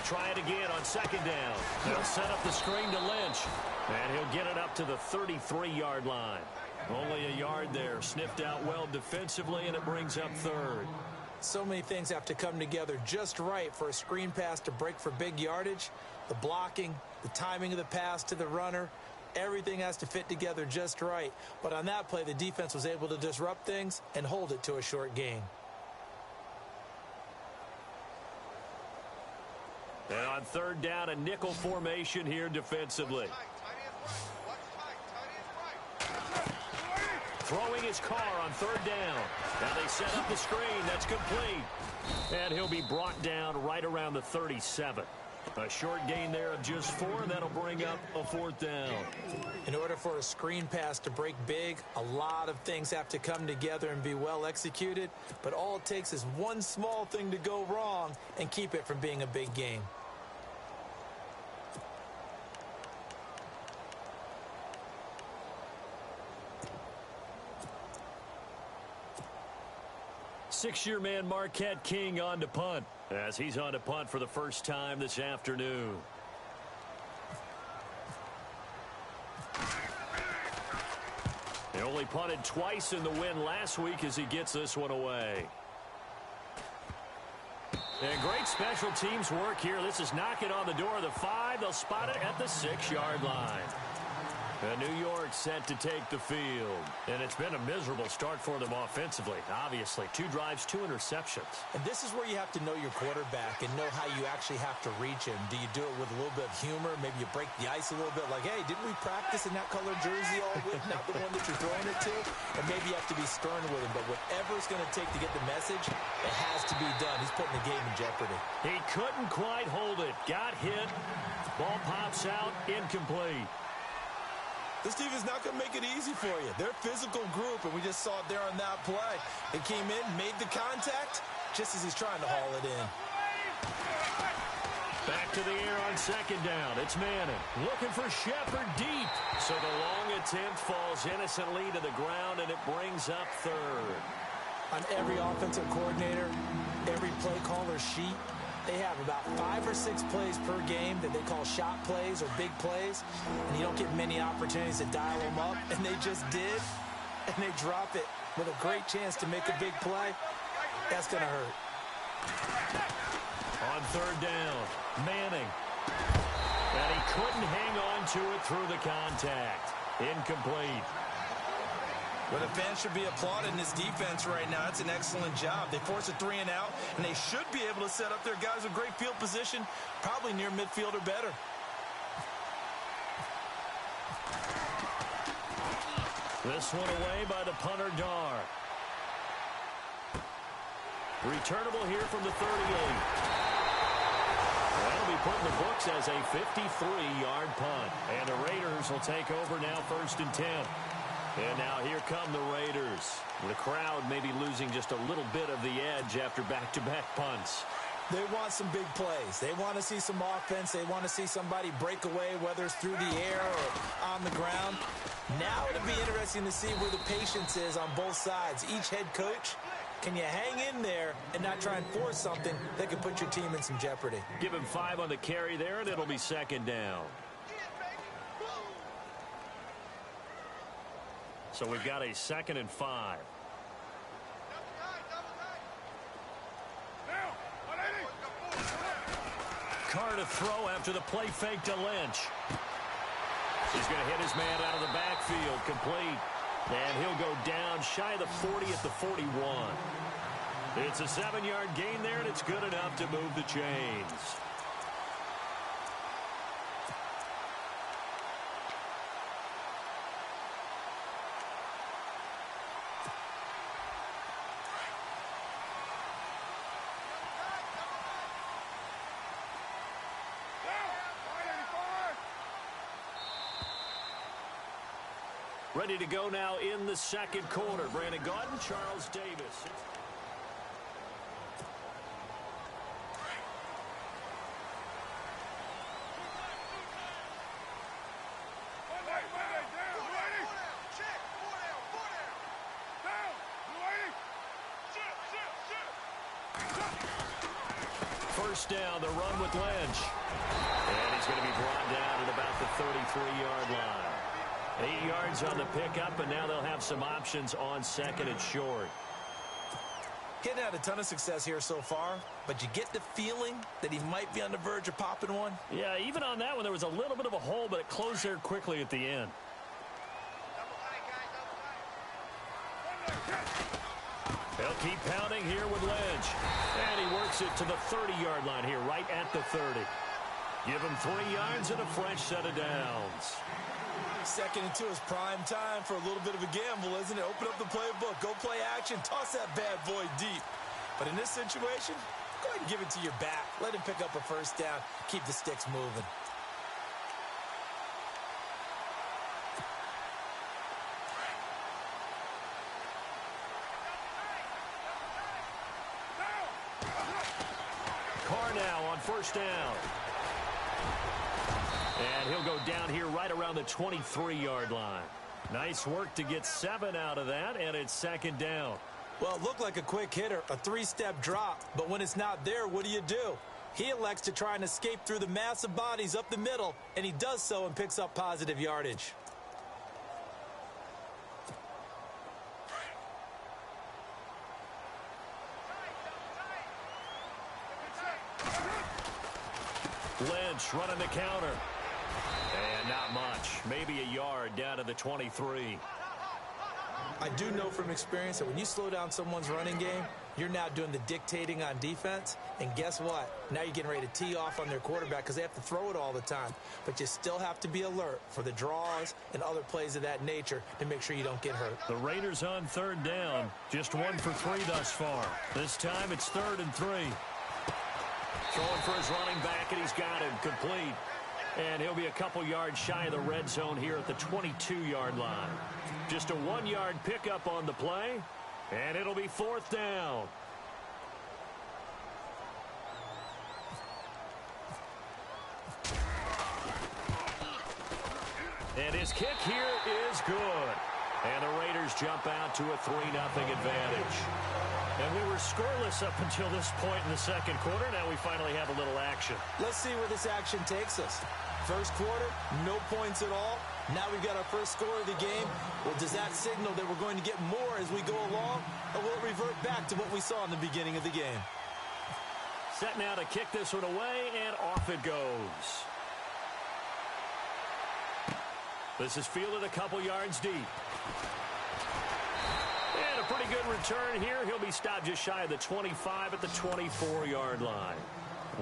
try it again on second down. They'll set up the screen to Lynch, and he'll get it up to the 33-yard line. Only a yard there, sniffed out well defensively, and it brings up third. So many things have to come together just right for a screen pass to break for big yardage. The blocking, the timing of the pass to the runner, everything has to fit together just right. But on that play, the defense was able to disrupt things and hold it to a short gain. And on third down, a nickel formation here defensively. Throwing his car on third down. Now they set up the screen. That's complete. And he'll be brought down right around the 37. A short gain there of just 4, and that'll bring up a fourth down. In order for a screen pass to break big, a lot of things have to come together and be well executed. But all it takes is one small thing to go wrong and keep it from being a big game. Six-year man Marquette King on to punt, as he's on to punt for the first time this afternoon. He only punted twice in the win last week as he gets this one away. And great special teams work here. This is knocking on the door of the 5. They'll spot it at the 6-yard line. And New York set to take the field. And it's been a miserable start for them offensively, obviously. 2 drives, 2 interceptions. And this is where you have to know your quarterback and know how you actually have to reach him. Do you do it with a little bit of humor? Maybe you break the ice a little bit like, hey, didn't we practice in that colored jersey all week? Not the one that you're throwing it to? And maybe you have to be stern with him. But whatever it's going to take to get the message, it has to be done. He's putting the game in jeopardy. He couldn't quite hold it. Got hit. Ball pops out. Incomplete. This team is not going to make it easy for you. They're a physical group, and we just saw it there on that play. They came in, made the contact, just as he's trying to haul it in. Back to the air on second down. It's Manning looking for Shepard deep. So the long attempt falls innocently to the ground, and it brings up third. On every offensive coordinator, every play caller sheet, they have about 5 or 6 plays per game that they call shot plays or big plays, and you don't get many opportunities to dial them up, and they just did, and they drop it with a great chance to make a big play. That's going to hurt. On third down, Manning. And he couldn't hang on to it through the contact. Incomplete. Well, the fans should be applauding this defense right now. It's an excellent job. They force a 3 and out, and they should be able to set up their guys with great field position, probably near midfield or better. This one away by the punter, Dar. Returnable here from the 38. That'll be put in the books as a 53-yard punt. And the Raiders will take over now, 1st and 10. And now here come the Raiders. The crowd may be losing just a little bit of the edge after back-to-back punts. They want some big plays. They want to see some offense. They want to see somebody break away, whether it's through the air or on the ground. Now it'll be interesting to see where the patience is on both sides. Each head coach, can you hang in there and not try and force something that could put your team in some jeopardy? Give him 5 on the carry there, and it'll be second down. So we've got a 2nd and 5. Carr to throw after the play fake to Lynch. He's going to hit his man out of the backfield, complete. And he'll go down shy of the 40 at the 41. It's a 7-yard gain there, and it's good enough to move the chains. Ready to go now in the second quarter. Brandon Gaudin, Charles Davis. first down. The run with Lynch. And he's going to be brought down at about the 33-yard line. 8 yards on the pickup, and now they'll have some options on second and short. Getting had a ton of success here so far, but you get the feeling that he might be on the verge of popping one. Yeah, even on that one, there was a little bit of a hole, but it closed there quickly at the end. They'll keep pounding here with Lynch. And he works it to the 30-yard line here, right at the 30. Give him 3 yards and a fresh set of downs. Second and 2 is prime time for a little bit of a gamble, isn't it? Open up the playbook, go play action, toss that bad boy deep. But in this situation, go ahead and give it to your back. Let him pick up a first down, keep the sticks moving. Carr now on first down. And he'll go down here right around the 23-yard line. Nice work to get 7 out of that, and it's second down. Well, it looked like a quick hitter, a 3-step drop, but when it's not there, what do? He elects to try and escape through the massive bodies up the middle, and he does so and picks up positive yardage. Lynch running the counter. And not much. Maybe a yard down to the 23. I do know from experience that when you slow down someone's running game, you're now doing the dictating on defense. And guess what? Now you're getting ready to tee off on their quarterback because they have to throw it all the time. But you still have to be alert for the draws and other plays of that nature to make sure you don't get hurt. The Raiders on third down. Just 1 for 3 thus far. This time it's 3rd and 3. Throwing for his running back, and he's got him complete. And he'll be a couple yards shy of the red zone here at the 22-yard line. Just a 1-yard pickup on the play, and it'll be 4th down. And his kick here is good. And the Raiders jump out to a 3-0 advantage. And we were scoreless up until this point in the second quarter. Now we finally have a little action. Let's see where this action takes us. First quarter, no points at all. Now we've got our first score of the game. Well, does that signal that we're going to get more as we go along? Or will it revert back to what we saw in the beginning of the game? Set now to kick this one away, and off it goes. This is fielded a couple yards deep. And a pretty good return here. He'll be stopped just shy of the 25 at the 24-yard line.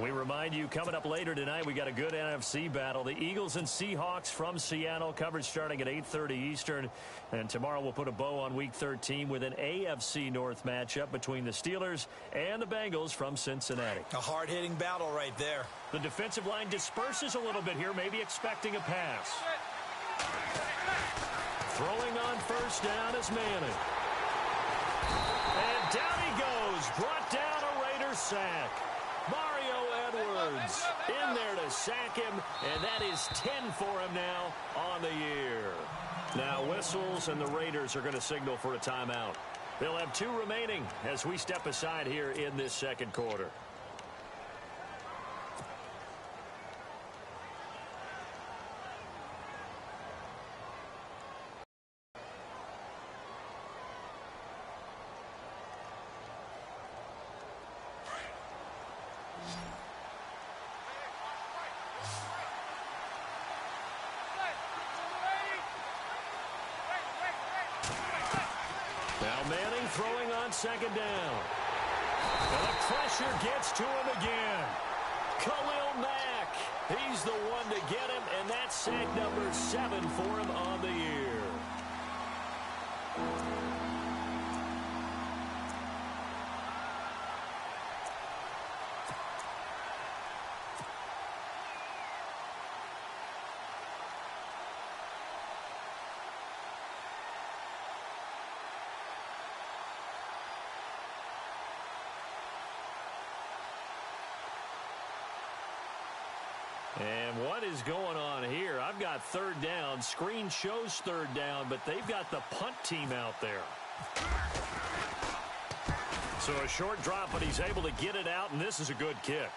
We remind you, coming up later tonight, we got a good NFC battle. The Eagles and Seahawks from Seattle, coverage starting at 8:30 Eastern. And tomorrow we'll put a bow on Week 13 with an AFC North matchup between the Steelers and the Bengals from Cincinnati. A hard-hitting battle right there. The defensive line disperses a little bit here, maybe expecting a pass. Throwing on first down is Manning. And down he goes, brought down a Raider sack. Mario Edwards in there to sack him, and that is 10 for him now on the year. Now whistles, and the Raiders are going to signal for a timeout. They'll have 2 remaining as we step aside here in this second quarter. Now Manning throwing on second down. And the pressure gets to him again. Khalil Mack. He's the one to get him, and that's sack number 7 for him on the year. And what is going on here? I've got third down. Screen shows third down, but they've got the punt team out there. So a short drop, but he's able to get it out, and this is a good kick.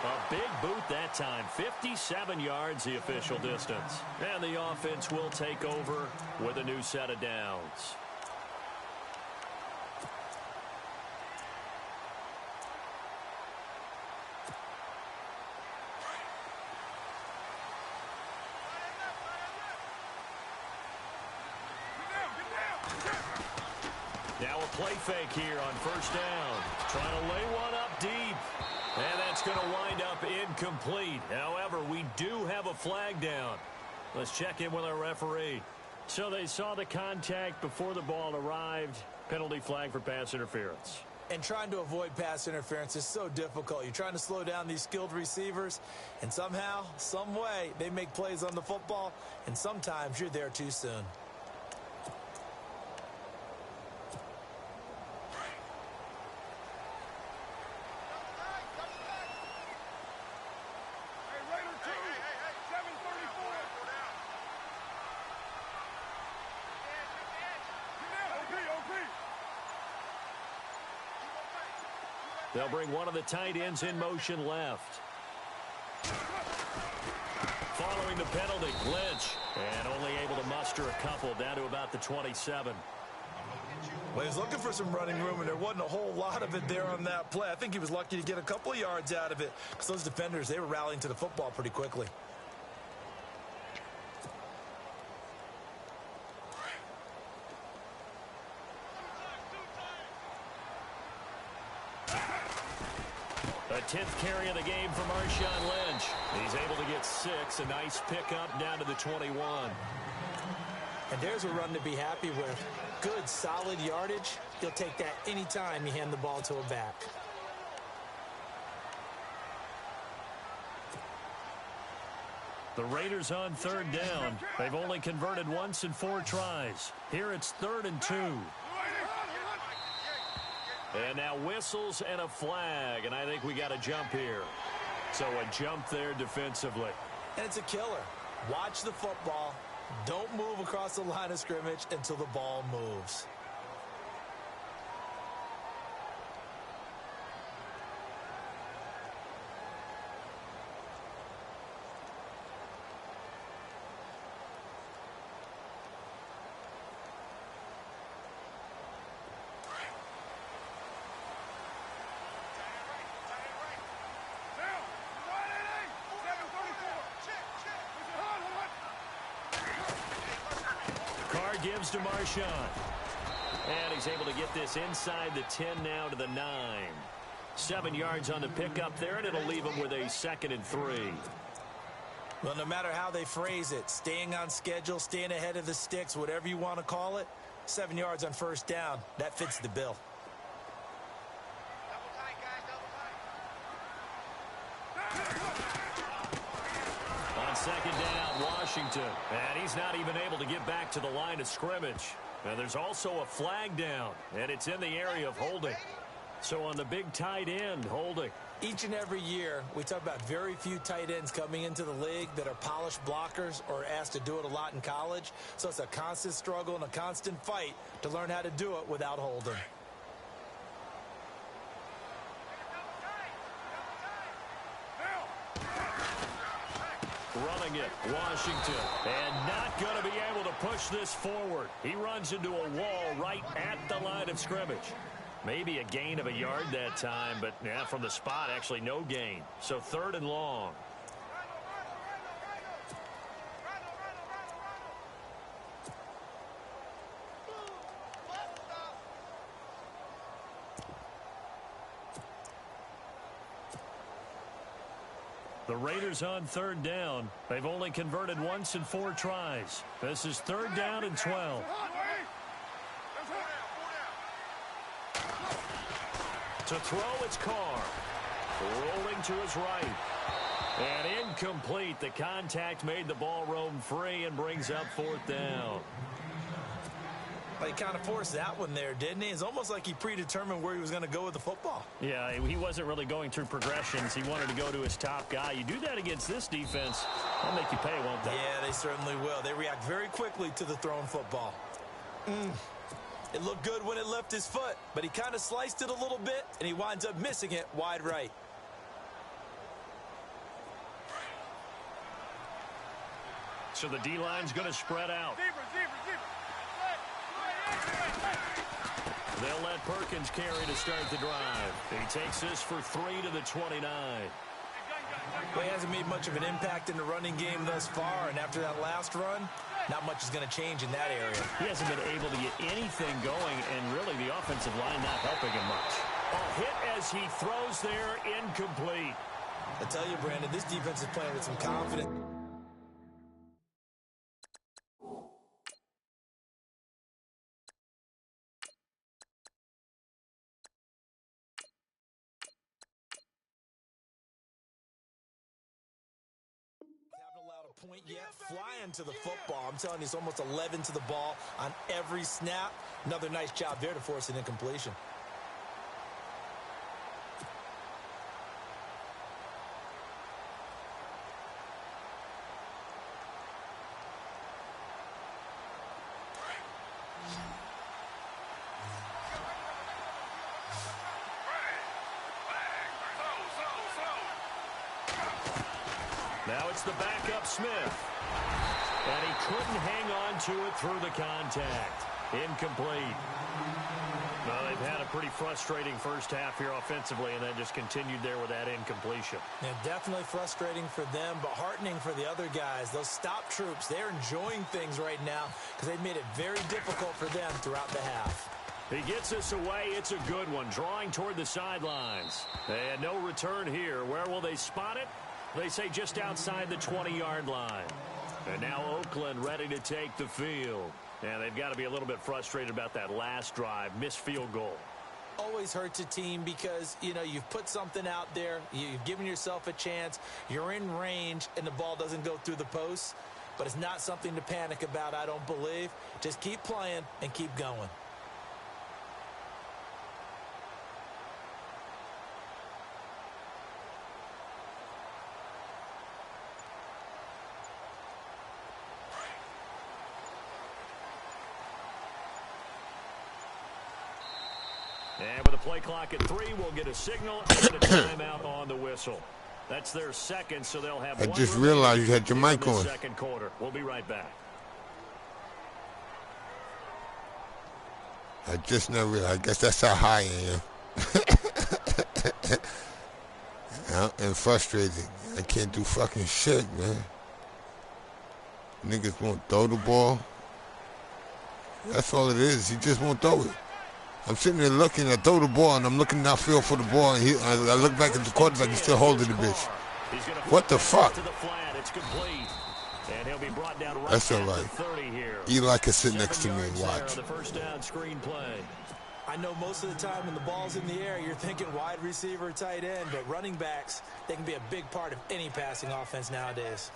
A big boot that time. 57 yards the official distance. And the offense will take over with a new set of downs. Now a play fake here on first down. Trying to lay one up deep. And that's going to wind up incomplete. However, we do have a flag down. Let's check in with our referee. So they saw the contact before the ball arrived. Penalty flag for pass interference. And trying to avoid pass interference is so difficult. You're trying to slow down these skilled receivers, and somehow, some way, they make plays on the football, and sometimes you're there too soon. They'll bring one of the tight ends in motion left. Following the penalty, Lynch. And only able to muster a couple down to about the 27. Well, he was looking for some running room, and there wasn't a whole lot of it there on that play. I think he was lucky to get a couple of yards out of it because those defenders, they were rallying to the football pretty quickly. A 10th carry of the game for Marshawn Lynch. He's able to get 6. A nice pickup down to the 21. And there's a run to be happy with. Good, solid yardage. He'll take that anytime you hand the ball to a back. The Raiders on third down. They've only converted once in 4 tries. Here it's 3rd and 2. And now whistles and a flag, and I think we got a jump here. So a jump there defensively. And it's a killer. Watch the football. Don't move across the line of scrimmage until the ball moves. Gives to Marshawn. And he's able to get this inside the 10 now to the 9. 7 yards on the pickup there, and it'll leave him with a 2nd and 3. Well, no matter how they phrase it, staying on schedule, staying ahead of the sticks, whatever you want to call it, 7 yards on first down, that fits the bill. On second down, Washington. And he's not even able to get back to the line of scrimmage. And there's also a flag down, and it's in the area of holding. So on the big tight end, holding. Each and every year, we talk about very few tight ends coming into the league that are polished blockers or asked to do it a lot in college. So it's a constant struggle and a constant fight to learn how to do it without holding. Running it, Washington, and not going to be able to push this forward. He runs into a wall right at the line of scrimmage. Maybe a gain of a yard that time, but yeah, from the spot, actually no gain. So 3rd and long. The Raiders on third down. They've only converted once in 4 tries. This is 3rd down and 12. To throw, it's Carr. Rolling to his right. And incomplete. The contact made the ball roam free and brings up 4th down. But he kind of forced that one there, didn't he? It's almost like he predetermined where he was going to go with the football. Yeah, he wasn't really going through progressions. He wanted to go to his top guy. You do that against this defense, they'll make you pay, won't they? Yeah, they certainly will. They react very quickly to the thrown football. It looked good when it left his foot, but he kind of sliced it a little bit, and he winds up missing it wide right. So the D-line's going to spread out. They'll let Perkins carry to start the drive. He takes this for 3 to the 29. Well, he hasn't made much of an impact in the running game thus far, and after that last run, not much is going to change in that area. He hasn't been able to get anything going, and really the offensive line not helping him much. A hit as he throws there, incomplete. I tell you, Brandon, this defense is playing with some confidence. Point yet, flying to the football. I'm telling you, it's almost 11 to the ball on every snap. Another nice job there to force an incompletion. Now it's the backup Smith. And he couldn't hang on to it through the contact. Incomplete. Well, they've had a pretty frustrating first half here offensively, and then just continued there with that incompletion. Yeah, definitely frustrating for them, but heartening for the other guys. Those stop troops, they're enjoying things right now because they've made it very difficult for them throughout the half. He gets this away. It's a good one. Drawing toward the sidelines. And no return here. Where will they spot it? They say just outside the 20-yard line. And now Oakland ready to take the field. And they've got to be a little bit frustrated about that last drive. Missed field goal. Always hurts a team because, you know, you've put something out there. You've given yourself a chance. You're in range, and the ball doesn't go through the posts. But it's not something to panic about, I don't believe. Just keep playing and keep going. And with a play clock at 3, we'll get a signal and a timeout on the whistle. That's their second, so they'll have I just realized you had your mic on. Second quarter. We'll be right back. I just never realized. I guess that's how high I am. I'm frustrated. I can't do fucking shit, man. Niggas won't throw the ball. That's all it is. He just won't throw it. I'm sitting there looking, I throw the ball, and I'm looking downfield for the ball, and I look back at the quarterback, he's still holding the bitch. What the fuck? That's all right. Eli can sit next to me and watch. I know most of the time when the ball's in the air, you're thinking wide receiver, tight end, but running backs, they can be a big part of any passing offense nowadays.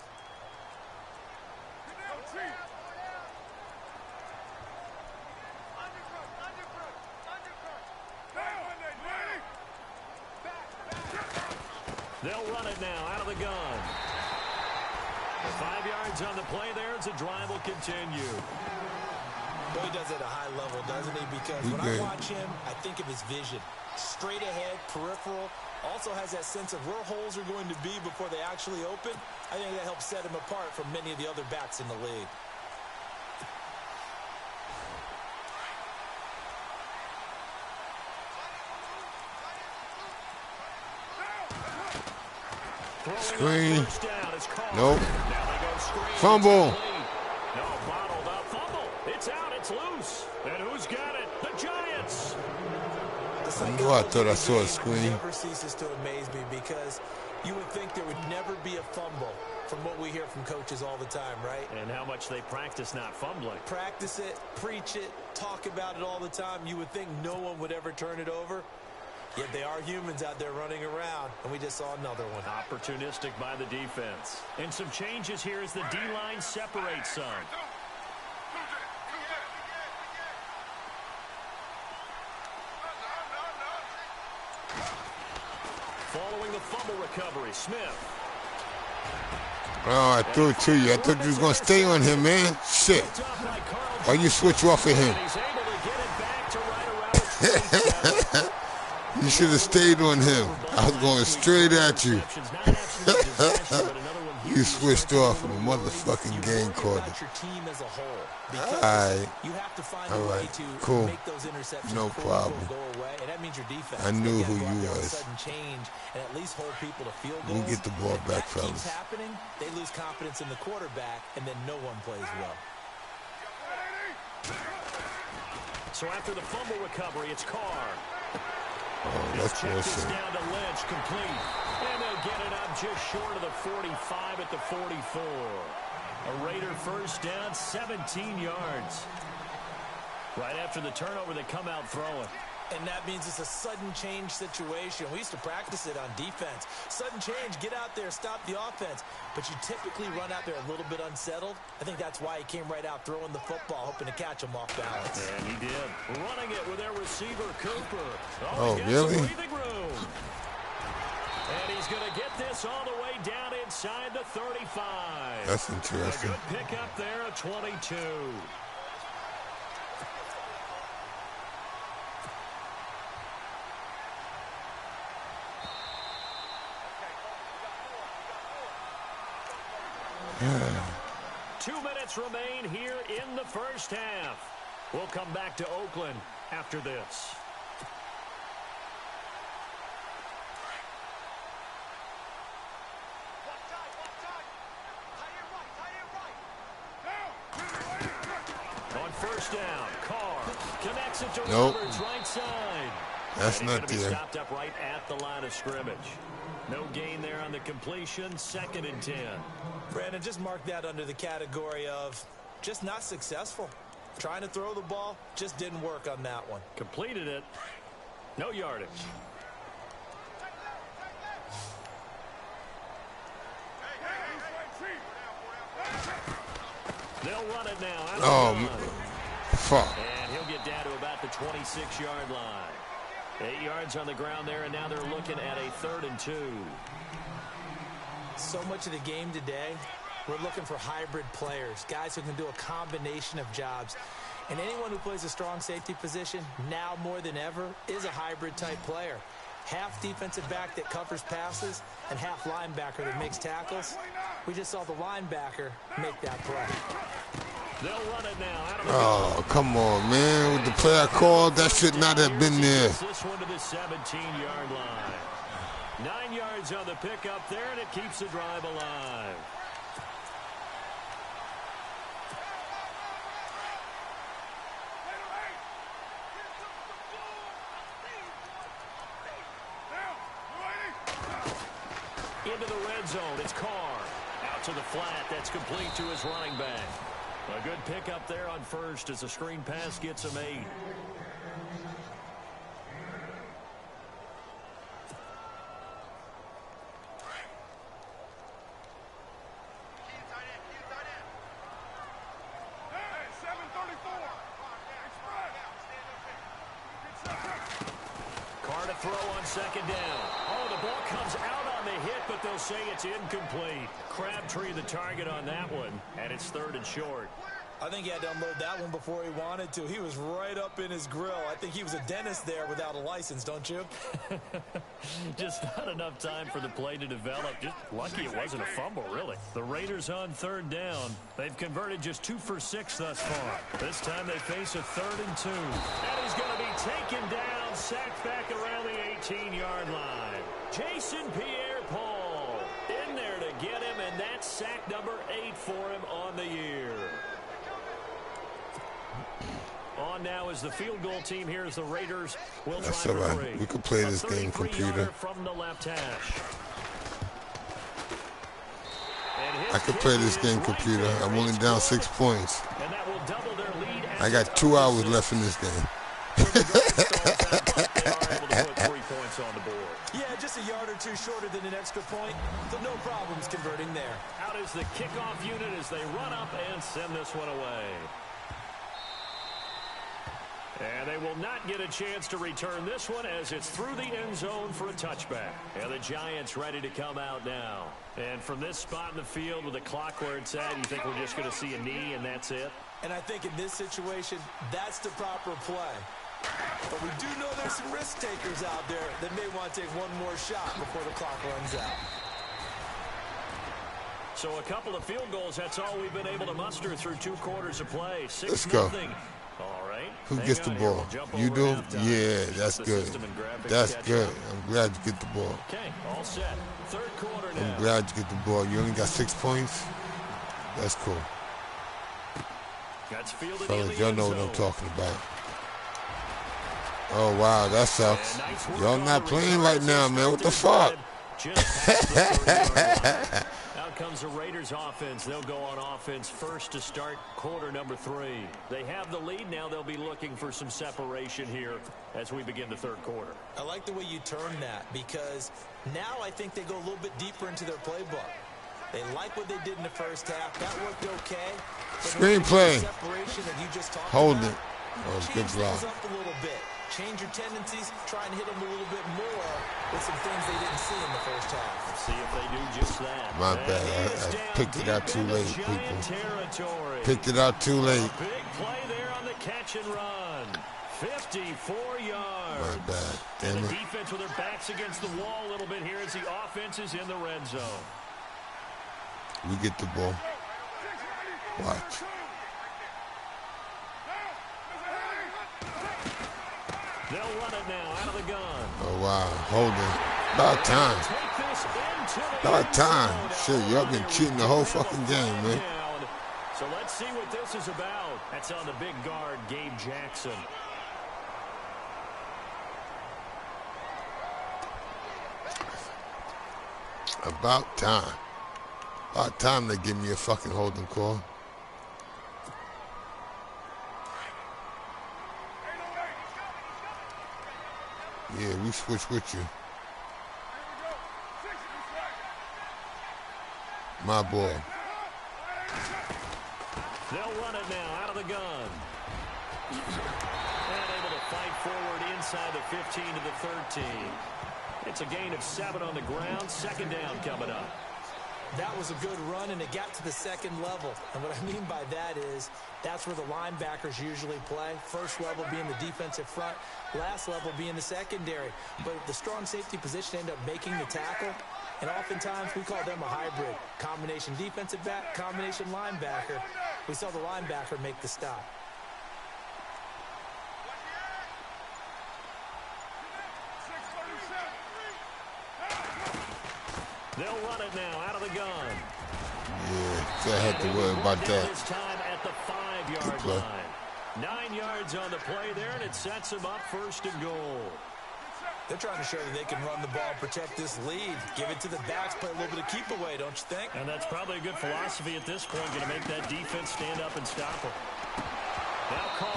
They'll run it now out of the gun. 5 yards on the play there as the drive will continue. Well, he does it at a high level, doesn't he? Because when I watch him, I think of his vision. Straight ahead, peripheral. Also has that sense of where holes are going to be before they actually open. I think that helps set him apart from many of the other backs in the league. Screen. Nope. Fumble. No, bottled up fumble. It's out. It's loose. And who's got it? The Giants. I thought I saw a screen. Never ceases to amaze me because you would think there would never be a fumble from what we hear from coaches all the time, right? And how much they practice not fumbling. Practice it, preach it, talk about it all the time. You would think no one would ever turn it over. Yet they are humans out there running around, and we just saw another one. Opportunistic by the defense. And some changes here as the D-line separates some. Following the fumble recovery, Smith. Oh, I threw it to you. I thought you was going to stay on him, man. Shit. Why you switch off of him? You should have stayed on him. I was going straight at you. You switched off from the motherfucking game quarter. Your team as a whole. Because Alright. you have to find a Alright. way to Cool. make those interceptions No problem. go away, and that means your defense. I knew who They gotta go out you there on was. Sudden change and at least hold people to field goals. We'll get the ball If back, that keeps fellas. happening, they lose confidence in the quarterback, and then no one plays well. So after the fumble recovery, it's Carr. Oh, that's Check this bullshit. down to Lynch, complete. And they'll get it up just short of the 45 at the 44. A Raider first down, 17 yards. Right after the turnover, they come out throwing. And that means it's a sudden change situation. We used to practice it on defense. Sudden change, get out there, stop the offense. But you typically run out there a little bit unsettled. I think that's why he came right out throwing the football, hoping to catch him off balance. And he did. Running it with their receiver, Cooper. Oh, he's got really? some breathing room. And he's going to get this all the way down inside the 35. That's A interesting. good pickup there, a 22. Yeah. 2 minutes remain here in the first half. We'll come back to Oakland after this. On first down, Carr connects it to Nope. Roberts, right side. That's And he's not gonna be there. stopped up right at the line of scrimmage. No gain there on the completion, 2nd and 10. Brandon, just mark that under the category of just not successful. Trying to throw the ball, just didn't work on that one. Completed it. No yardage. They'll run it now. Out of Oh, the line. fuck. And he'll get down to about the 26-yard line. 8 yards on the ground there, and now they're looking at a 3rd and 2. So much of the game today, we're looking for hybrid players, guys who can do a combination of jobs. And anyone who plays a strong safety position, now more than ever, is a hybrid-type player. Half defensive back that covers passes and half linebacker that makes tackles. We just saw the linebacker make that play. They'll run it now. Out of the Oh, come on, man. With the play I called, that should not have been there. This one to the 17-yard line. 9 yards on the pickup there, and it keeps the drive alive. Into the red zone. It's Carr. Out to the flat. That's complete to his running back. A good pickup there on first as the screen pass gets him 8. Carr to throw on 2nd down. Oh, the ball comes out on the hit, but they'll say it's incomplete. Crabtree the target on that one, and it's 3rd and short. I think he had to unload that one before he wanted to. He was right up in his grill. I think he was a dentist there without a license, don't you? Just not enough time for the play to develop. Just lucky it wasn't a fumble, really. The Raiders on 3rd down. They've converted just 2 for 6 thus far. This time they face a 3rd and 2. And he's going to be taken down, sacked back around the 18-yard line. Jason Pierre-Paul in there to get him, and that's sack number 8 for him on the year. On now is the field goal team. Here's the Raiders. We'll That's try all for right. 3. We can play this game, 33-yarder computer. from the left hash. I can play this game, computer. I'm only down 6 points. And that will double their lead. I got 2 hours left in this game. Yeah, just a yard or two shorter than an extra point, so no problems converting there. Out is the kickoff unit as they run up and send this one away. And they will not get a chance to return this one as it's through the end zone for a touchback. And the Giants ready to come out now. And from this spot in the field with the clock where it's at, you think we're just going to see a knee and that's it? And I think in this situation, that's the proper play. But we do know there's some risk takers out there that may want to take one more shot before the clock runs out. So a couple of field goals, that's all we've been able to muster through 2 quarters of play. 6-0. Let's go. All right. Who gets the ball? You do? Yeah, that's good. That's good. I'm glad you get the ball. Okay, all set. 3rd quarter now. I'm glad you get the ball. You only got 6 points? That's cool. That's fielded. Fellas, y'all know what I'm talking about. Oh, wow, that sucks. Y'all not playing right now, man. What the fuck? Out comes the Raiders offense. They'll go on offense first to start quarter number 3. They have the lead now. They'll be looking for some separation here as we begin the 3rd quarter. I like the way you turn that, because now I think they go a little bit deeper into their playbook. They like what they did in the first half. That worked okay. Screenplay. Hold it. Oh, good block. Up a little bit. Change your tendencies. Try and hit them a little bit more with some things they didn't see in the first half. Let's see if they do just that. My bad. I picked it out too late, people. Picked it out too late. Big play there on the catch and run. 54 yards. My bad. Damn and the it. defense with their backs against the wall a little bit here as the offense is in the red zone. We get the ball. Watch. They'll run it now out of the gun. Oh, wow. Holding. About time. About time. Shit, y'all been cheating the whole fucking game, man. So let's see what this is about. That's on the big guard, Gabe Jackson. About time. About time they give me a fucking holding call. Yeah, we switch with you. My ball. They'll run it now out of the gun. And able to fight forward inside the 15 to the 13. It's a gain of 7 on the ground. 2nd down coming up. That was a good run, and it got to the 2nd level. And what I mean by that is that's where the linebackers usually play. First level being the defensive front, last level being the secondary. But the strong safety position ended up making the tackle, and oftentimes we call them a hybrid. Combination defensive back, combination linebacker. We saw the linebacker make the stop. They'll run it now out of the gun. Yeah, I had to worry about that. This time at the 5-yard line. 9 yards on the play there, and it sets them up 1st and goal. They're trying to show that they can run the ball, protect this lead, give it to the backs, play a little bit of keep away, don't you think? And that's probably a good philosophy at this point, going to make that defense stand up and stop them.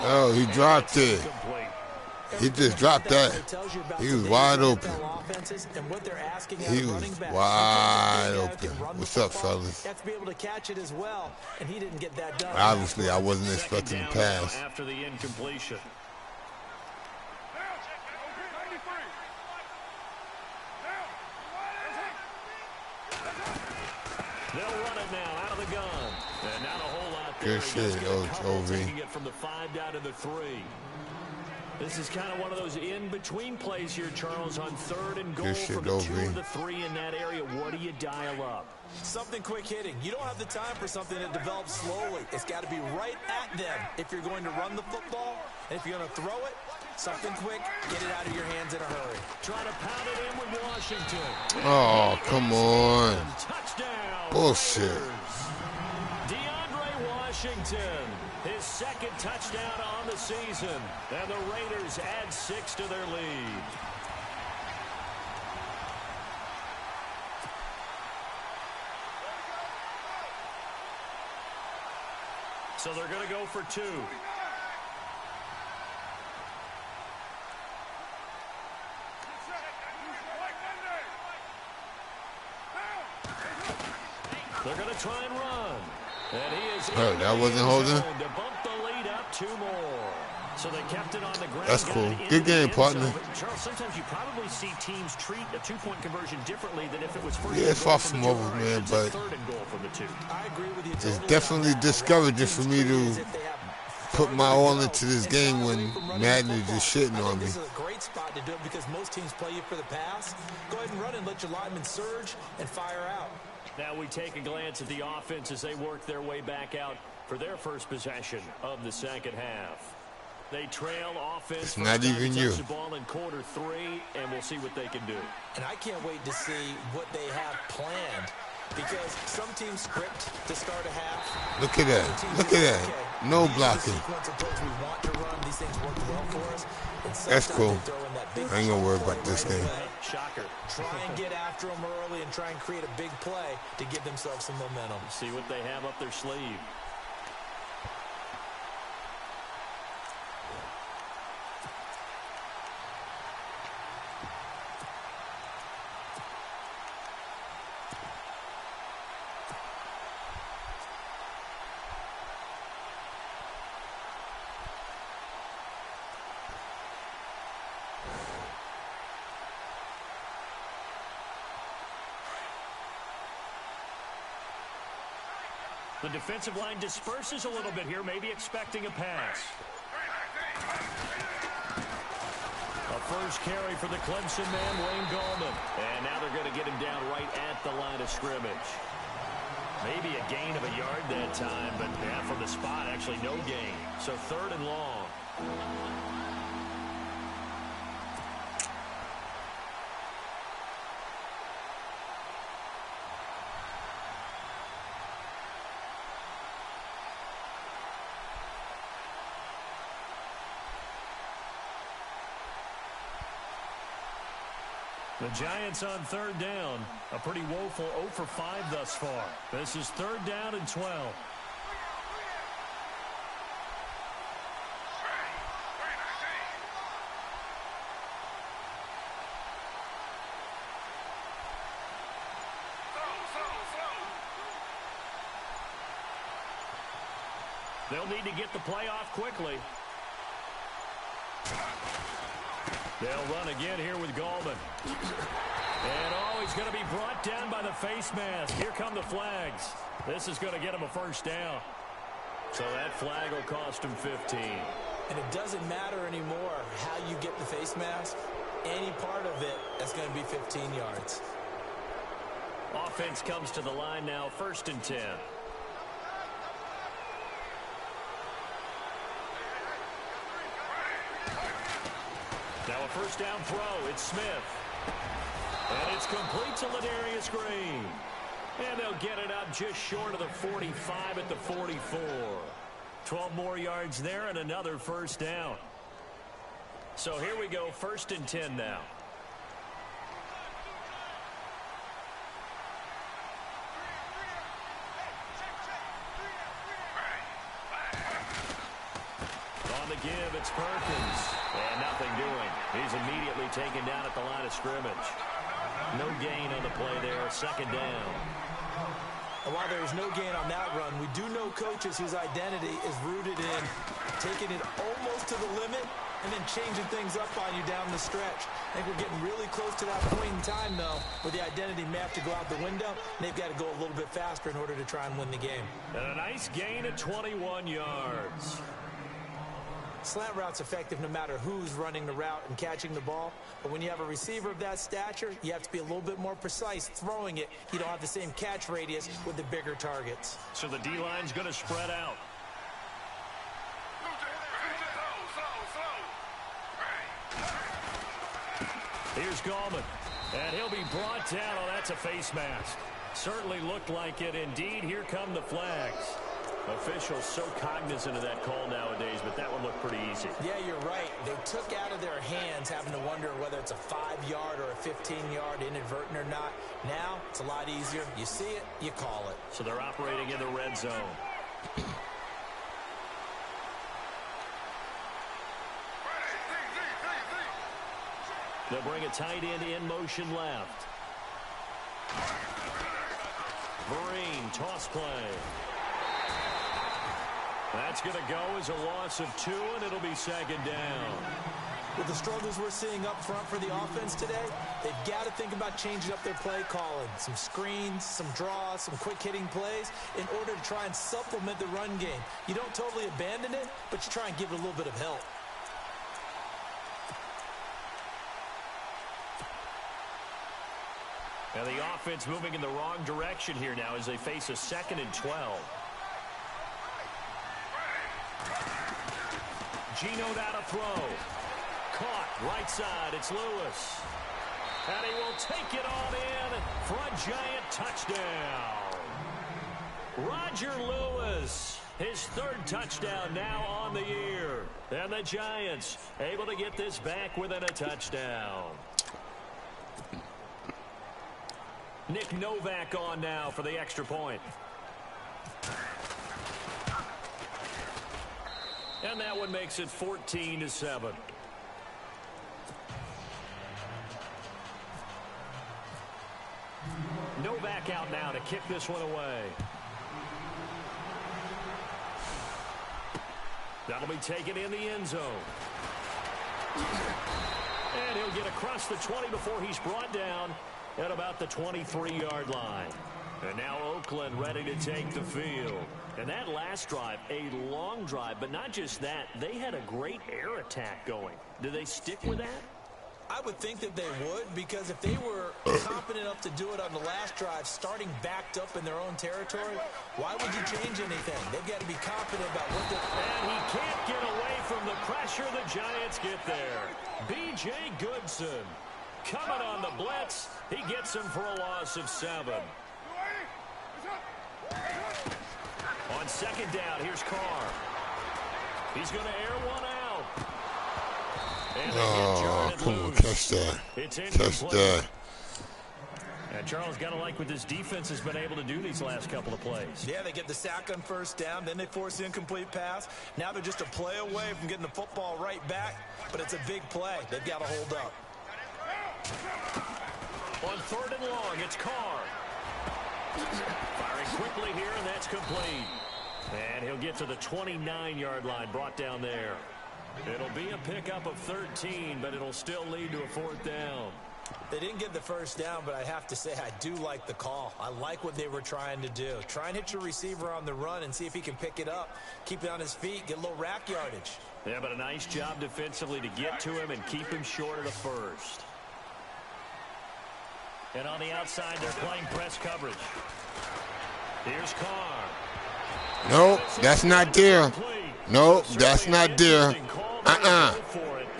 Oh, he dropped it. He just dropped that. He was wide open. He was wide open. What's up, fellas? Obviously, I wasn't expecting the pass. After the incompletion. They'll run it now out of the gun. And not a whole lot there. Good shit, OV. Taking it from the 5 down to the 3. This is kind of one of those in-between plays here, Charles, on 3rd and goal from the 2 to the 3 in that area. What do you dial up? Something quick hitting. You don't have the time for something that develops slowly. It's got to be right at them if you're going to run the football. And if you're going to throw it, something quick, get it out of your hands in a hurry. Trying to pound it in with Washington. Oh, come on. Touchdown. Bullshit. DeAndre Washington. His 2nd touchdown on the season. And the Raiders add 6 to their lead. So they're going to go for 2. They're going to try and run. And he is that wasn't holding. To bump the lead up 2 more. So they kept it on the ground. That's cool. Good game, partner. Charles, sometimes you probably see teams treat a 2-point conversion differently than if it was first. Yeah, it's far from over, man, but I agree with you. it's definitely discouraging for me to put my all into this game when Madden is just shitting on me. This is a great spot to do it because most teams play you for the pass. Go ahead and run and let your linemen surge and fire out. Now we take a glance at the offense as they work their way back out for their first possession of the second half. They trail offense. It's not even you. The ball in quarter 3, and we'll see what they can do. And I can't wait to see what they have planned, because some teams script to start a half. Look at that. Look at that. Okay, no these blocking. are the sequence of plays we want to run. These things work well for us. And That's cool. they throw in that big I ain't gonna worry play about this right game. away. Shocker. Try and get after them early and try and create a big play to give themselves some momentum. See what they have up their sleeve. The defensive line disperses a little bit here, maybe expecting a pass. A first carry for the Clemson man, Wayne Gallman. And now they're going to get him down right at the line of scrimmage. Maybe a gain of a yard that time, but yeah, from the spot, actually no gain. So 3rd and long. The Giants on 3rd down. A pretty woeful 0 for 5 thus far. This is 3rd down and 12. They'll need to get the play off quickly. They'll run again here with Gallman. And he's going to be brought down by the face mask. Here come the flags. This is going to get him a first down. So that flag will cost him 15. And it doesn't matter anymore how you get the face mask. Any part of it, that's going to be 15 yards. Offense comes to the line now, 1st and 10. Now a first down throw. It's Smith. And it's complete to Ladarius Green. And they'll get it up just short of the 45 at the 44. 12 more yards there and another first down. So here we go, 1st and 10 now. On the give, it's Perkins. And nothing doing. He's immediately taken down at the line of scrimmage. No gain on the play there, 2nd down. And while there is no gain on that run, we do know coaches whose identity is rooted in taking it almost to the limit and then changing things up on you down the stretch. I think we're getting really close to that point in time, though, where the identity may have to go out the window, and they've got to go a little bit faster in order to try and win the game. And a nice gain of 21 yards. Slant route's effective no matter who's running the route and catching the ball. But when you have a receiver of that stature, you have to be a little bit more precise throwing it. You don't have the same catch radius with the bigger targets. So the D-line's going to spread out. Here's Gallman. And he'll be brought down. Oh, that's a face mask. Certainly looked like it. Indeed, here come the flags. Officials so cognizant of that call nowadays, but that one looked pretty easy. Yeah, you're right. They took out of their hands having to wonder whether it's a 5-yard or a 15-yard inadvertent or not. Now, it's a lot easier. You see it, you call it. So they're operating in the red zone. They'll bring a tight end in motion left. Vereen, toss play. That's going to go as a loss of 2, and it'll be 2nd down. With the struggles we're seeing up front for the offense today, they've got to think about changing up their play calling. Some screens, some draws, some quick-hitting plays in order to try and supplement the run game. You don't totally abandon it, but you try and give it a little bit of help. And the offense moving in the wrong direction here now as they face a 2nd and 12. Gino down to throw. Caught right side. It's Lewis. And he will take it on in for a Giant touchdown. Roger Lewis, his 3rd touchdown now on the year. And the Giants able to get this back within a touchdown. Nick Novak on now for the extra point. And that one makes it 14-7. Novak out now to kick this one away. That'll be taken in the end zone. And he'll get across the 20 before he's brought down at about the 23-yard line. And now Oakland ready to take the field. And that last drive, a long drive, but not just that. They had a great air attack going. Do they stick with that? I would think that they would, because if they were competent enough to do it on the last drive, starting backed up in their own territory, why would you change anything? They've got to be confident about what they're... And he can't get away from the pressure. The Giants get there. B.J. Goodson coming on the blitz. He gets him for a loss of 7. On 2nd down, here's Carr. He's going to air one out. Oh, come on, catch that. Catch that. And Charles got to like what this defense has been able to do these last couple of plays. Yeah, they get the sack on 1st down, then they force the incomplete pass. Now they're just a play away from getting the football right back, but it's a big play. They've got to hold up. On 3rd and long, it's Carr. Firing quickly here, and that's complete. And he'll get to the 29-yard line, brought down there. It'll be a pickup of 13, but it'll still lead to a 4th down. They didn't get the 1st down, but I have to say I do like the call. I like what they were trying to do. Try and hit your receiver on the run and see if he can pick it up. Keep it on his feet, get a little rack yardage. Yeah, but a nice job defensively to get to him and keep him short of the 1st. And on the outside, they're playing press coverage. Here's Carr. Nope, that's not there. Nope, that's not there.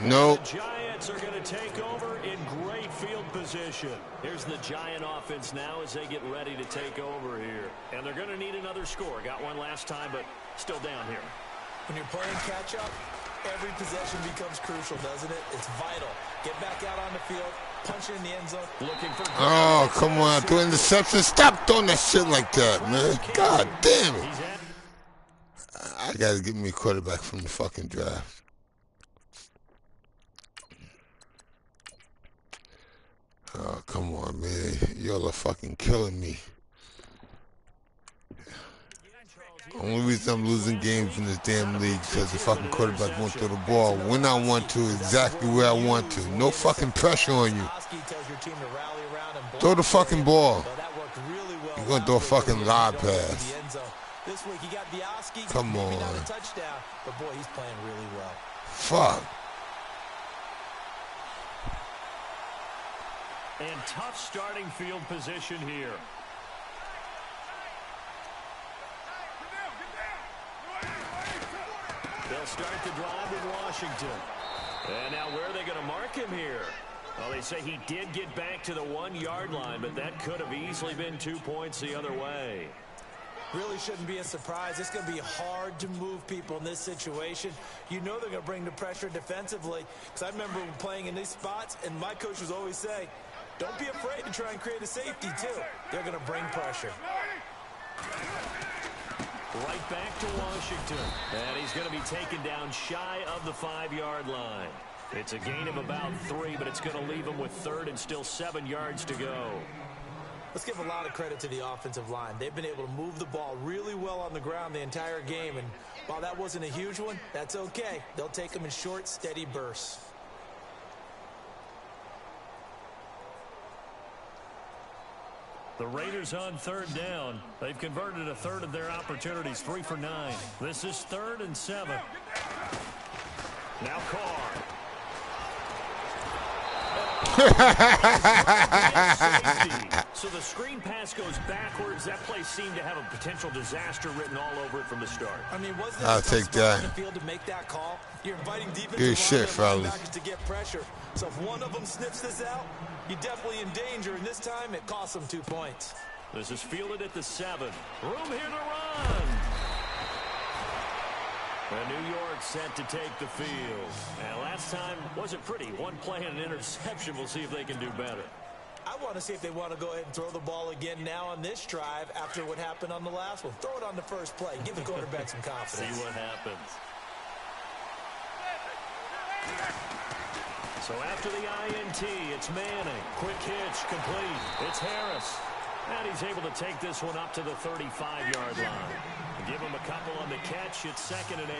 Nope. The Giants are going to take over in great field position. Here's the Giant offense now as they get ready to take over here. And they're going to need another score. Got one last time, but still down here. When you're playing catch-up, every possession becomes crucial, doesn't it? It's vital. Get back out on the field, punch it in the end zone. Looking for... Oh, come on. Throw interception. Stop throwing that shit like that, man. God damn it. I got to get me a quarterback from the fucking draft. Oh, come on, man. Y'all are fucking killing me. Only reason I'm losing games in this damn league because the fucking quarterback won't throw the ball when I want to, exactly where I want to. No fucking pressure on you. Throw the fucking ball. You're going to throw a fucking lob pass. This week he got Bioski. Come on. Not a touchdown, but boy, he's playing really well. Fuck. And tough starting field position here. They'll start the drive with Washington. And now where are they going to mark him here? Well, they say he did get back to the 1-yard line, but that could have easily been 2 points the other way. Really shouldn't be a surprise. It's going to be hard to move people in this situation. You know they're going to bring the pressure defensively. Because I remember playing in these spots, and my coach was always saying, don't be afraid to try and create a safety, too. They're going to bring pressure. Right back to Washington. And he's going to be taken down shy of the 5-yard line. It's a gain of about 3, but it's going to leave him with 3rd and still 7 yards to go. Let's give a lot of credit to the offensive line. They've been able to move the ball really well on the ground the entire game. And while that wasn't a huge one, that's okay. They'll take them in short, steady bursts. The Raiders on 3rd down. They've converted a 1/3 of their opportunities, 3 for 9. This is 3rd and 7. Now Carr. So the screen pass goes backwards. That play seemed to have a potential disaster written all over it from the start. I mean, wasn't I'll take that. On the field to make that call? You're inviting Good shit, fellas. linebackers to get pressure. So if one of them sniffs this out, you're definitely in danger. And this time, it costs them 2 points. This is fielded at the 7. Room here to run. And New York set to take the field. And last time wasn't pretty. One play and an interception. We'll see if they can do better. I want to see if they want to go ahead and throw the ball again now on this drive after what happened on the last one. Throw it on the first play. Give the quarterback some confidence. See what happens. So after the INT, it's Manning. Quick hitch, complete. It's Harris. And he's able to take this one up to the 35-yard line. Give him a couple on the catch. It's 2nd and 8.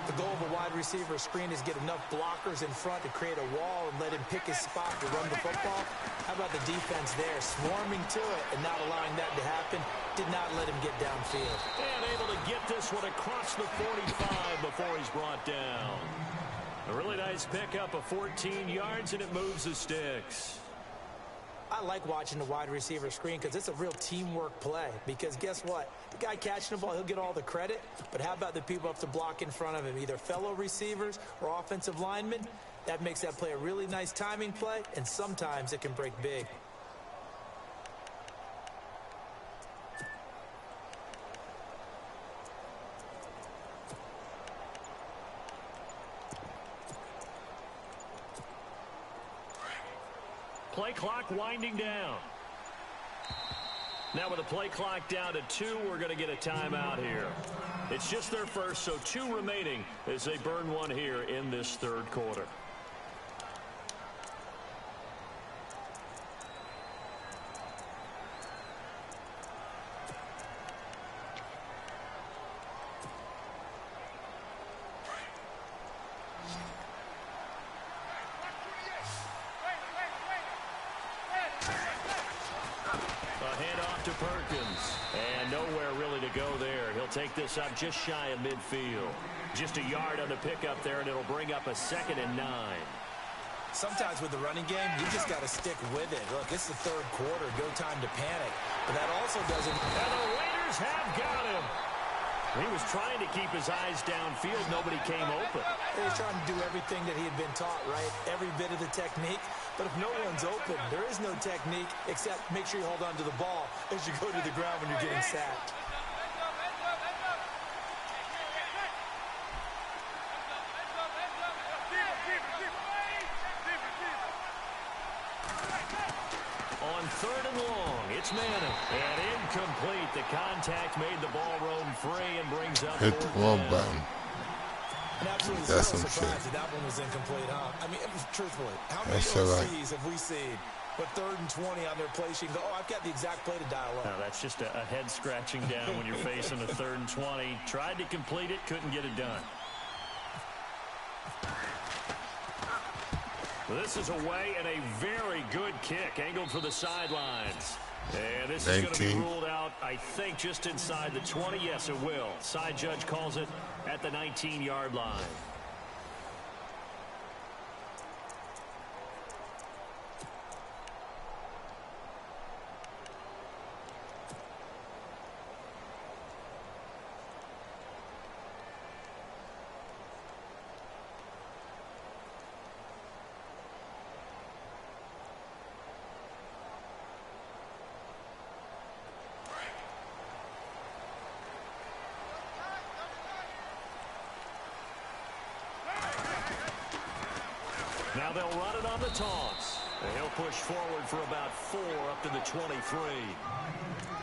The goal of a wide receiver screen is get enough blockers in front to create a wall and let him pick his spot to run the football. How about the defense there, swarming to it and not allowing that to happen? Did not let him get downfield. And able to get this one across the 45 before he's brought down. A really nice pickup of 14 yards, and it moves the sticks. I like watching the wide receiver screen because it's a real teamwork play. Because guess what? The guy catching the ball, he'll get all the credit. But how about the people up to block in front of him, either fellow receivers or offensive linemen? That makes that play a really nice timing play, and sometimes it can break big. Play clock winding down. Now with the play clock down to 2, we're going to get a timeout here. It's just their first, so 2 remaining as they burn one here in this 3rd quarter. To Perkins, and nowhere really to go there. He'll take this up just shy of midfield. Just a yard on the pickup there, and it'll bring up a 2nd and 9. Sometimes with the running game, you just got to stick with it. Look, it's the 3rd quarter, no time to panic. But that also doesn't... And the Raiders have got him. He was trying to keep his eyes downfield. Nobody came open. He was trying to do everything that he had been taught, right? Every bit of the technique. But if no one's open, there is no technique except make sure you hold on to the ball as you go to the ground when you're getting sacked. On 3rd and long, it's Manning. And incomplete. The contact made the ball roam free and brings up hit the wrong button. And absolutely That's zero some surprise shit. that one was incomplete, huh? I mean, truthfully, how many That's OCs have we seen? But 3rd and 20 on their play sheet, go, oh, I've got the exact play to dial up. Now, that's just a head scratching down when you're facing a 3rd and 20. Tried to complete it, couldn't get it done. This is away and a very good kick angled for the sidelines. And this is going to be ruled out, I think, just inside the 20. Yes, it will. Side judge calls it at the 19-yard line. Now they'll run it on the toss. And he'll push forward for about 4 up to the 23.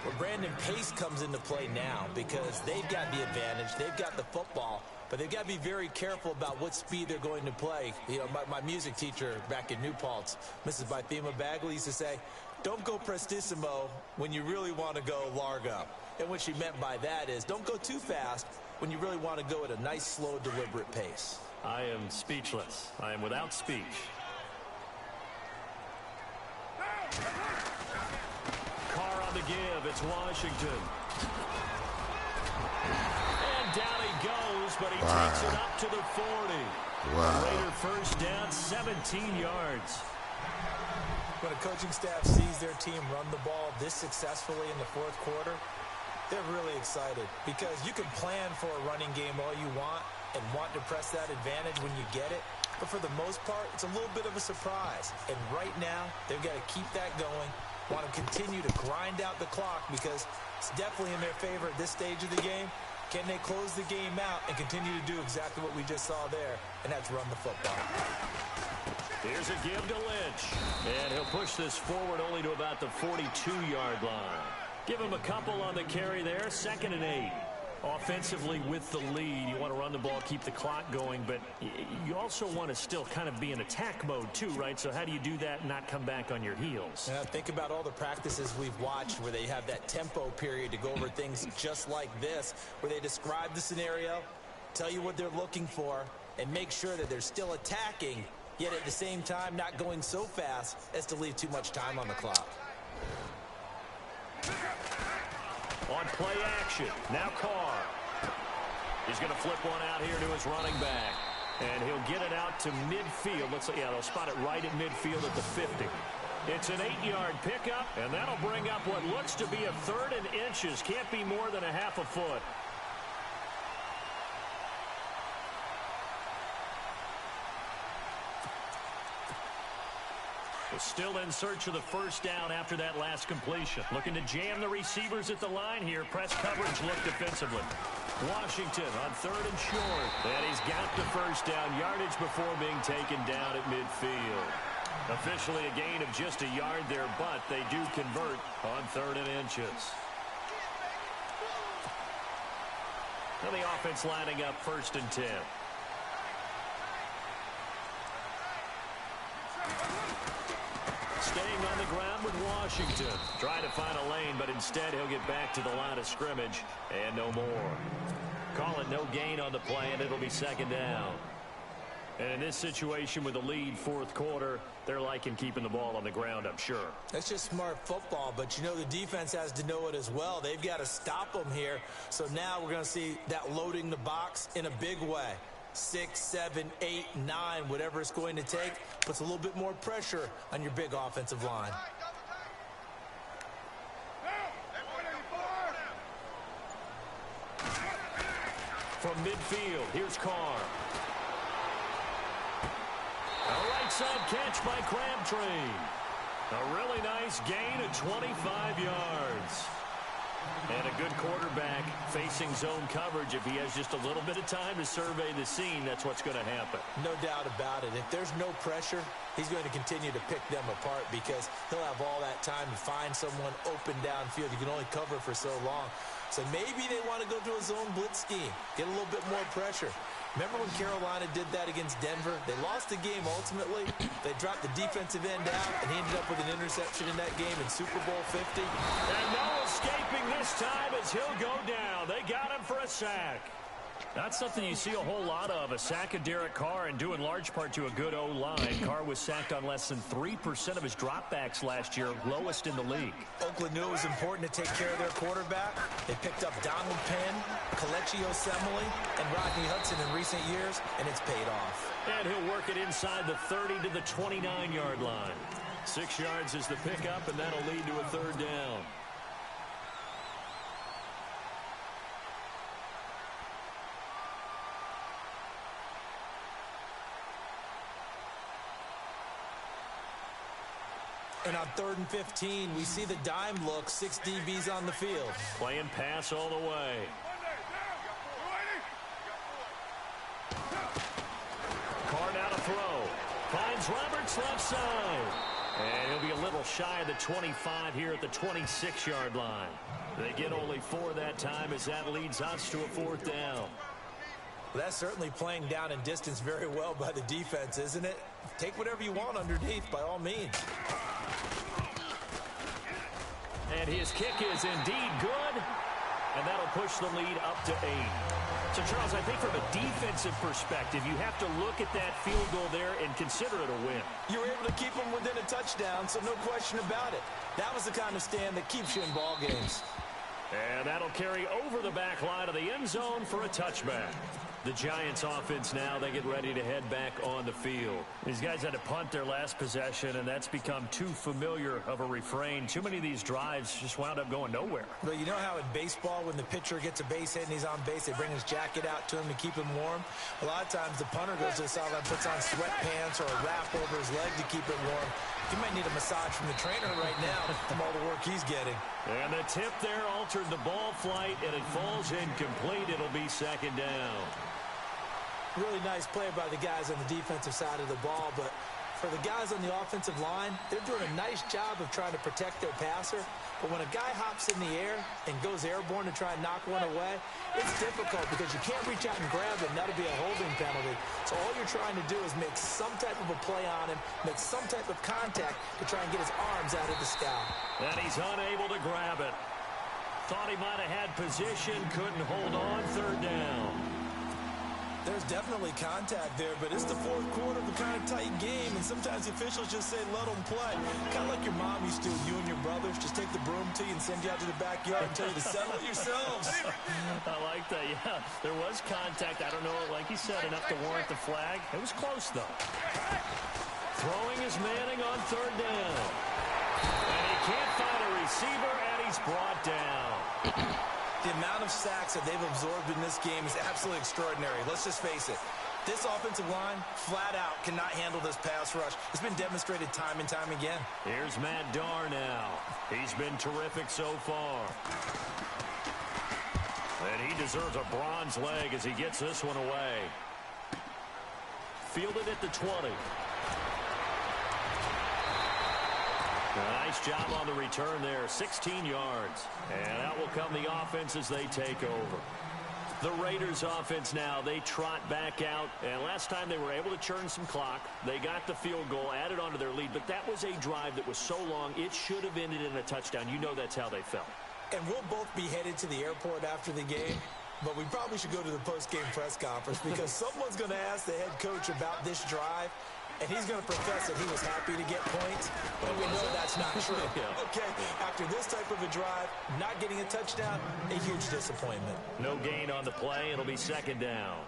Well, Brandon, pace comes into play now because they've got the advantage. They've got the football, but they've got to be very careful about what speed they're going to play. You know, my music teacher back in New Paltz, Mrs. Bythema Bagley, used to say, don't go prestissimo when you really want to go largo. And what she meant by that is don't go too fast when you really want to go at a nice, slow, deliberate pace. I am speechless. I am without speech. Carr on the give. It's Washington. And down he goes, but he takes it up to the 40. Wow. Raider first down, 17 yards. When a coaching staff sees their team run the ball this successfully in the fourth quarter, they're really excited because you can plan for a running game all you want and want to press that advantage when you get it. But for the most part, it's a little bit of a surprise. And right now, they've got to keep that going, want to continue to grind out the clock because it's definitely in their favor at this stage of the game. Can they close the game out and continue to do exactly what we just saw there, and that's run the football? Here's a give to Lynch. And he'll push this forward only to about the 42-yard line. Give him a couple on the carry there, 2nd and 8. Offensively with the lead, you want to run the ball, keep the clock going, but you also want to still kind of be in attack mode too, right? So how do you do that and not come back on your heels? Think about all the practices we've watched where they have that tempo period to go over things just like this, where they describe the scenario, tell you what they're looking for, and make sure that they're still attacking, yet at the same time not going so fast as to leave too much time on the clock. On play action, now Carr. He's going to flip one out here to his running back. And he'll get it out to midfield. Looks like, yeah, they'll spot it right at midfield at the 50. It's an 8-yard pickup, and that'll bring up what looks to be a 3rd and inches. Can't be more than a half a foot. Still in search of the first down after that last completion. Looking to jam the receivers at the line here. Press coverage look defensively. Washington on 3rd and short. And he's got the first down yardage before being taken down at midfield. Officially a gain of just a yard there, but they do convert on 3rd and inches. Now the offense lining up 1st and 10. Staying on the ground with Washington. Trying to find a lane, but instead he'll get back to the line of scrimmage and no more. Call it no gain on the play, and it'll be 2nd down. And in this situation with the lead 4th quarter, they're liking keeping the ball on the ground, I'm sure. That's just smart football, but you know the defense has to know it as well. They've got to stop them here. So now we're going to see that loading the box in a big way. 6, 7, 8, 9, whatever it's going to take, puts a little bit more pressure on your big offensive line. From midfield, here's Carr. A right side catch by Crabtree. A really nice gain of 25 yards. And a good quarterback facing zone coverage. If he has just a little bit of time to survey the scene, that's what's going to happen. No doubt about it. If there's no pressure, he's going to continue to pick them apart because he'll have all that time to find someone open downfield. You can only cover for so long. So maybe they want to go to a zone blitz scheme, get a little bit more pressure. Remember when Carolina did that against Denver? They lost the game ultimately. They dropped the defensive end out, and he ended up with an interception in that game in Super Bowl 50. And no escaping this time as he'll go down. They got him for a sack. Not something you see a whole lot of, a sack of Derek Carr, and due in large part to a good O-line. Carr was sacked on less than 3% of his dropbacks last year, lowest in the league. Oakland knew it was important to take care of their quarterback. They picked up Donald Penn, Kelechi Osemele, and Rodney Hudson in recent years, and it's paid off. And he'll work it inside the 30 to the 29-yard line. 6 yards is the pickup, and that'll lead to a 3rd down. And on 3rd and 15, we see the dime look, 6 DBs on the field. Playing pass all the way. Carr now to throw. Finds Roberts left side. And he'll be a little shy of the 25 here at the 26-yard line. They get only 4 that time as that leads us to a 4th down. Well, that's certainly playing down in distance very well by the defense, isn't it? Take whatever you want underneath, by all means. And his kick is indeed good, and that'll push the lead up to 8. So, Charles, I think from a defensive perspective, you have to look at that field goal there and consider it a win. You were able to keep them within a touchdown, so no question about it. That was the kind of stand that keeps you in ball games. And that'll carry over the back line of the end zone for a touchback. The Giants offense now, they get ready to head back on the field. These guys had to punt their last possession, and that's become too familiar of a refrain. Too many of these drives just wound up going nowhere. But you know how in baseball, when the pitcher gets a base hit and he's on base, they bring his jacket out to him to keep him warm? A lot of times the punter goes to the sideline, puts on sweatpants or a wrap over his leg to keep it warm. He might need a massage from the trainer right now from all the work he's getting. And the tip there altered the ball flight, and it falls incomplete. It'll be second down. Really nice play by the guys on the defensive side of the ball, but for the guys on the offensive line, they're doing a nice job of trying to protect their passer. But when a guy hops in the air and goes airborne to try and knock one away, it's difficult because you can't reach out and grab it, and that'll be a holding penalty. So all you're trying to do is make some type of a play on him, make some type of contact to try and get his arms out of the sky. And he's unable to grab it. Thought he might have had position, couldn't hold on, third down. There's definitely contact there, but it's the fourth quarter of a kind of tight game, and sometimes the officials just say, let them play. Kind of like your mom used to with you and your brothers. Just take the broom to you and send you out to the backyard and tell you to settle it yourselves. I like that, yeah. There was contact. I don't know, like you said, enough to warrant the flag. It was close, though. Throwing is Manning on third down. And he can't find a receiver, and he's brought down. The amount of sacks that they've absorbed in this game is absolutely extraordinary. Let's just face it. This offensive line, flat out, cannot handle this pass rush. It's been demonstrated time and time again. Here's Matt Darr now. He's been terrific so far. And he deserves a bronze leg as he gets this one away. Fielded at the 20. Nice job on the return there, 16 yards. And out will come the offense as they take over. The Raiders offense now, they trot back out. And last time they were able to churn some clock. They got the field goal, added onto their lead. But that was a drive that was so long, it should have ended in a touchdown. You know that's how they felt. And we'll both be headed to the airport after the game. But we probably should go to the post-game press conference because someone's going to ask the head coach about this drive. And he's going to profess that he was happy to get points, but we know that's not true. Okay, after this type of a drive, not getting a touchdown, a huge disappointment. No gain on the play. It'll be second down.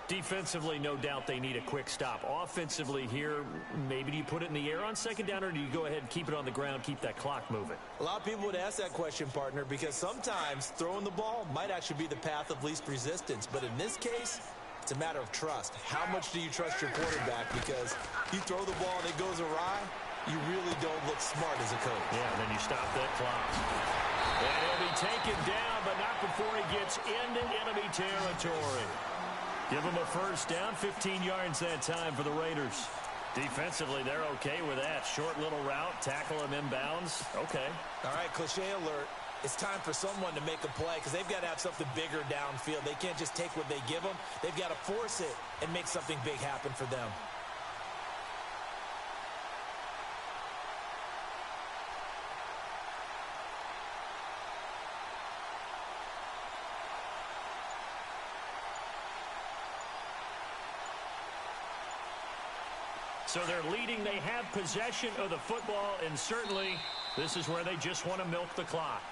Defensively, no doubt they need a quick stop. Offensively here, maybe do you put it in the air on second down, or do you go ahead and keep it on the ground, keep that clock moving? A lot of people would ask that question, partner, because sometimes throwing the ball might actually be the path of least resistance. But in this case, it's a matter of trust. How much do you trust your quarterback? Because you throw the ball and it goes awry, you really don't look smart as a coach. Yeah, and then you stop that clock. And he'll be taken down, but not before he gets into enemy territory. Give him a first down, 15 yards that time for the Raiders. Defensively, they're okay with that. Short little route, tackle him inbounds. Okay. All right, cliche alert. It's time for someone to make a play because they've got to have something bigger downfield. They can't just take what they give them. They've got to force it and make something big happen for them. So they're leading. They have possession of the football, and certainly this is where they just want to milk the clock.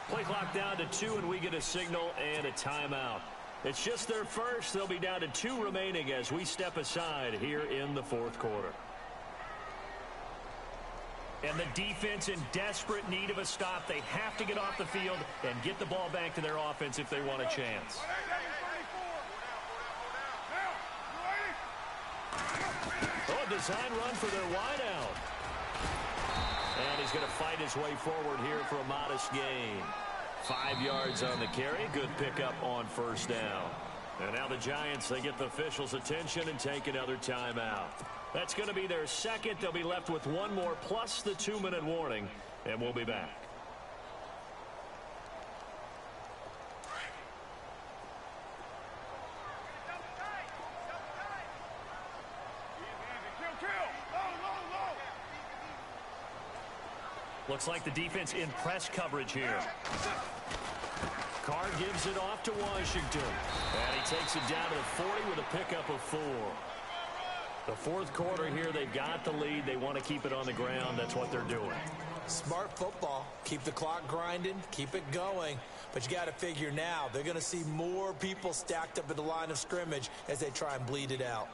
Play clock down to 2, and we get a signal and a timeout. It's just their first. They'll be down to 2 remaining as we step aside here in the fourth quarter. And the defense in desperate need of a stop. They have to get off the field and get the ball back to their offense if they want a chance. Oh, a design run for their wideout. And he's going to fight his way forward here for a modest gain. 5 yards on the carry. Good pickup on first down. And now the Giants, they get the officials' attention and take another timeout. That's going to be their second. They'll be left with one more plus the 2-minute warning. And we'll be back. Looks like the defense in press coverage here. Carr gives it off to Washington. And he takes it down to the 40 with a pickup of 4. The fourth quarter here, they've got the lead. They want to keep it on the ground. That's what they're doing. Smart football. Keep the clock grinding, keep it going. But you got to figure now, they're going to see more people stacked up at the line of scrimmage as they try and bleed it out.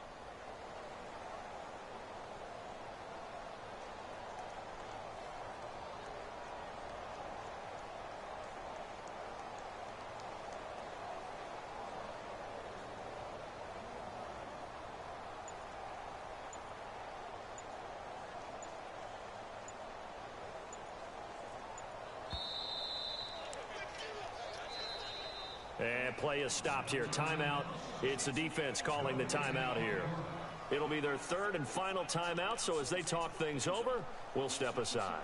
And play is stopped here. Timeout. It's the defense calling the timeout here. It'll be their third and final timeout, so as they talk things over, we'll step aside.